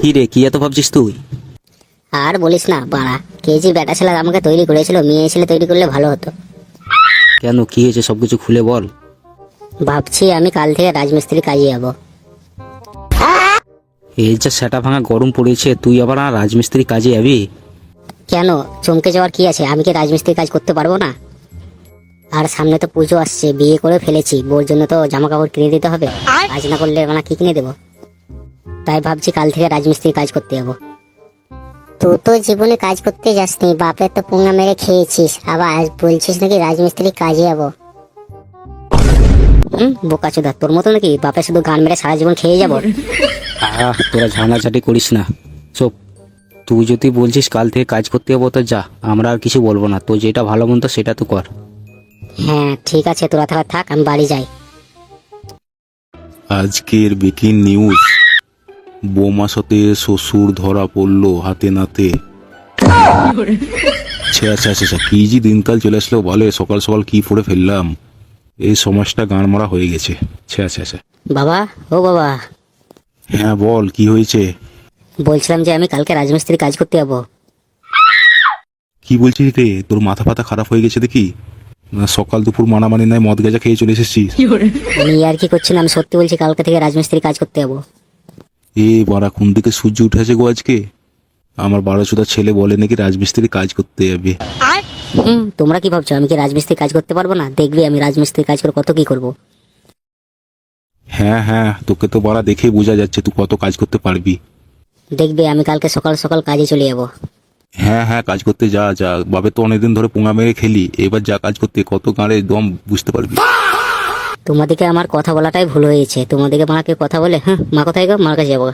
কি রে, কি এত ভাবছিস তুই? আর বলিস না বাড়া, কে যে বেটা ছেলে আমাকে তৈরি করেছিল, মেয়ে ছেলে তৈরি করলে ভালো হতো। কেন, কি হয়েছে সবকিছু খুলে বল। ভাবছি আমি কাল থেকে রাজমিস্ত্রি কাজে যাবো। এই যা সেটা ভাঙা গরম পড়েছে, তুই আবার আর রাজমিস্ত্রি কাজে যাবি? কেন, চমকে যাওয়ার কি আছে? আমি কি রাজমিস্ত্রি কাজ করতে পারবো না? আর সামনে তো পুজো আসছে, বিয়ে করে ফেলেছি, বোর জন্য তো জামা কাপড় কিনে দিতে হবে। কাজ না করলে মানে কি কিনে দেবো? তাই ভাবছি কাল থেকে রাজমিস্ত্রি কাজ করতে যাবো। তুই তো জীবনে কাজ করতে যাসনি, বাপের তো পুঙ্গা মেরে খেয়েছিস, আবার বলছিস নাকি রাজমিস্ত্রি কাজে যাবো। বোকাচোদা, তোর মতো নাকি বাপের শুধু গান মেরে সারা জীবন খেয়ে যাবো? তোরা ঝামেলাঝাটি করিস না, চুপ। তুই যদি বলছিস কাল থেকে কাজ করতে যাবো তো যা, আমরা আর কিছু বলবো না। তো যেটা ভালো মন্দ সেটা তো কর। হ্যাঁ ঠিক আছে, তোরা থাকা থাক, আমি বাড়ি যাই। আজকের ব্রেকিং নিউজ, বৌমা সাথে শ্বশুর ধরা পড়লো হাতে নাতে। আচ্ছা, কি যে দিনকাল চলে আসলো বলে, সকাল সকাল কি পড়ে ফেললাম, এই সমাজটা গান মারা হয়ে গেছে। আচ্ছা। বাবা, ও বাবা, হ্যাঁ বল, কি হয়েছে? বলছিলাম যে আমি কালকে রাজমিস্ত্রি কাজ করতে যাবো। কি বলছিস রে, তোর মাথা ফাতা খারাপ হয়ে গেছে দেখি। না, সকাল দুপুর মানামানি নাই, মদ গাঁজা খেয়ে চলে এসেছিস? আমি আর কি করছি না, আমি সত্যি বলছি কালকে থেকে রাজমিস্ত্রি কাজ করতে যাবো। এ বাড়া, কোন দিকে সূর্য উঠেছে গো আজকে? আমার 12 ছেলে বলে নাকি রাজমিস্ত্রি কাজ করতে যাবে। তোমরা কি ভাবছো আমি কি রাজমিস্ত্রি কাজ করতে পারবো না? দেখবি আমি রাজমিস্ত্রি কাজ করে কত কি করব। হ্যাঁ, তোকে তো বাড়া দেখেই বোঝা যাচ্ছে তুই কত কাজ করতে পারবি। দেখবি আমি কালকে সকাল সকাল কাজে চলে যাবো। হ্যাঁ, কাজ করতে যা। বাবে তো অনেকদিন ধরে পোঙা মেরে খেলি, এবার যা কাজ করতে, কত গাঁড়ে দম বুঝতে পারবি। তোমাদেরকে আমার কথা বলাটাই ভুল হয়েছে, তোমাদেরকে মাকে কথা বলে মা কোথায় গো, মার কাছে যাবো।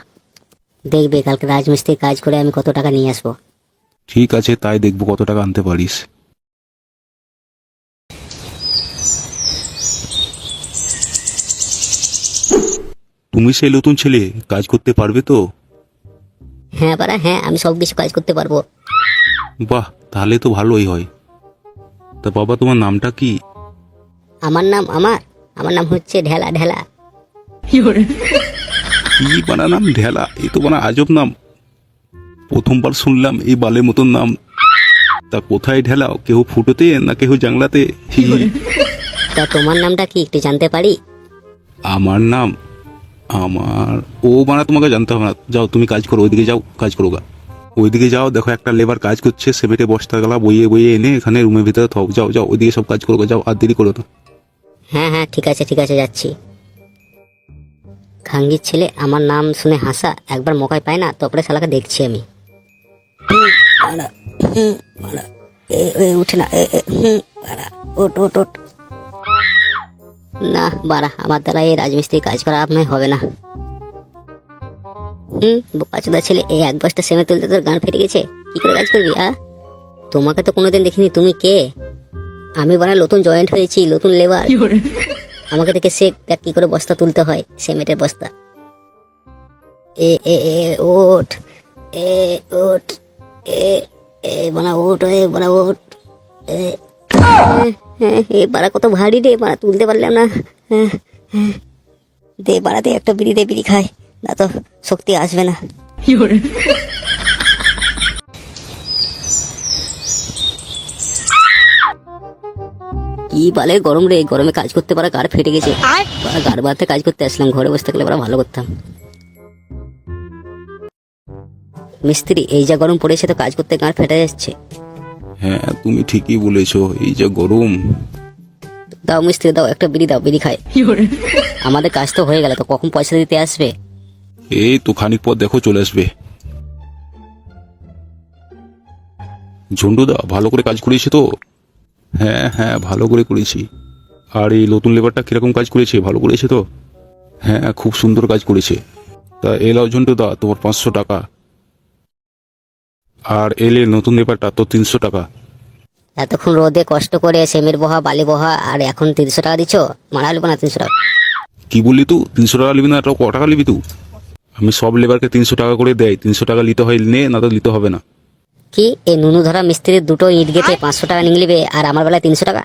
দেখবে কালকে রাজমিস্ত্রি কাজ করে আমি কত টাকা নিয়ে আসবো। ঠিক আছে, তাই দেখবো কত টাকা আনতে পারিস। তুমি সেই নতুন ছেলে, কাজ করতে পারবে তো? হ্যাঁ পারা, হ্যাঁ আমি সব কিছু কাজ করতে পারবো। বাহ, তাহলে তো ভালোই হয়। তা বাবা, তোমার নামটা কি? আমার নাম হচ্ছে ঢেলা ঢেলা। কি বানা নাম ঢেলা, এই তো বানা আজব নাম। প্রথমবার শুনলাম এই বালের মতন নাম। তা কোথায় ঢেলাও, কেউ ফুটোতে না কেউ জাংলাতে? তা তোমার নামটা কি একটু জানতে পারি? আমার নাম, ও বানা তোমাকে জানতে হবে না। যাও তুমি কাজ করো, ওইদিকে যাও, কাজ করো গা। ওইদিকে যাও, দেখো একটা লেবার কাজ করছে, সেমেটে বস্তা গলা বইয়ে এনে এখানে রুমের ভিতরে থাও। যাও ওইদিকে সব কাজ করো গা, যাও, আর দেরি করো না। হ্যাঁ ঠিক আছে যাচ্ছি। খাঙ্গির ছেলে আমার নাম শুনে হাসা, একবার মকাই পায় না, তারপরে শালাকে দেখছি আমি। উঠে না, ওট না বাড়া, আমার দ্বারা এই রাজমিস্ত্রি কাজ করা আপনার হবে না। বোকাচোদা ছেলে, এই এক বস্তা সেমে তুলতে তোর গান ফেটে গেছে, কি করে কাজ করবি? তোমাকে তো কোনোদিন দেখিনি, তুমি কে? আমি বানা নতুন জয়েন্ট হয়েছি, নতুন লেবার। আমাকে দেখে শেখ, দেখ কি করে বস্তা তুলতে হয়, সিমেন্টের বস্তা। ওঠ ওঠ, ওঠ। বাড়া কত ভারী রে, বাড়া তুলতে পারলাম না। দে বাড়াতে একটা বিড়ি খায়, না তো শক্তি আসবে না। কি বলে গরম রে, গরমে কাজ করতে পারা গাড় ফেটে গেছে। গাড় বাড়তে কাজ করতে আসলাম, ঘরে বসে থাকলে ভালো করতাম। মিস্ত্রি, এই যা গরম পড়েছে তো কাজ করতে গাড় ফেটে যাচ্ছে। হ্যাঁ, তুমি ঠিকই বলেছো, এই যে গরম। দাও মিস্ত্রি দাও, একটা বিড়ি দাও, বিড়ি খাই। আমাদের কাজ তো হয়ে গেল, তো কখন পয়সা দিতে আসবে? এই তো খানিক পর দেখো চলে আসবে। ঝন্ডুদা, ভালো করে কাজ করেছে তো? হ্যাঁ, ভালো করে করেছি। আর এই নতুন লেবারটা কিরকম কাজ করেছে, ভালো করেছে তো? হ্যাঁ, খুব সুন্দর কাজ করেছে। তা এলাও ঝন্টুদা, তোমার 500 টাকা। আর এলে নতুন লেবারটা তো 300 টাকা। এতক্ষণ রোদে কষ্ট করে সেমের বহা বালি বহা, আর এখন 300 টাকা দিচ্ছ? মারা হলো না 300 টাকা? কি বললি তুই? 300 টাকা নিবি না, এটা ক টাকা নিবি তুই? আমি সব লেবারকে 300 টাকা করে দেয়, 300 টাকা নিতে হয় নে, না তো নিতে হবে না। কি এই নুনু ধরা মিস্ত্রির দুটো ইট গেতে 500 টাকা নিয়ে নিবে, আর আমার বেলায় 300 টাকা?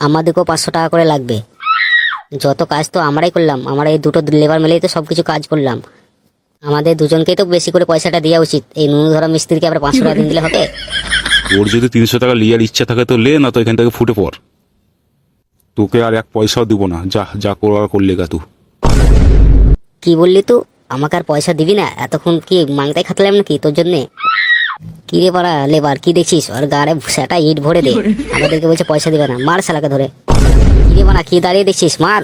আমাদেরকেও 500 টাকা করে লাগবে। যত কাজ তো আমরাই করলাম, আমরা এই দুটো লেবার মিলেই তো সবকিছু কাজ করলাম। আমাদের দুজনকেই তো বেশি করে পয়সাটা দেওয়া উচিত। এই নুনু ধরা মিস্ত্রিকে আবার 500 টাকা দিন দিলে হবে? ওর যদি 300 টাকা লিয়ার ইচ্ছা থাকে তো লে, না তো এখান থেকে ফুটে পড়। তোকে আর এক পয়সাও দিব না, যা যা করার করলে গা তুই। কি বললি তুই? আমাকে আর পয়সা দিবি না? এতক্ষণ কি মাংতাই খাতলাম নাকি তোর জন্যে? কি রে পাড়া লেবার, কি দেখছিস? ওর গাড়ে সেটা ইট ভরে দে। আমাদেরকে বলছে পয়সা দিবে না, মার শালাকে ধরে। কি রে বাড়া, কি দাঁড়িয়ে দেখছিস? মার।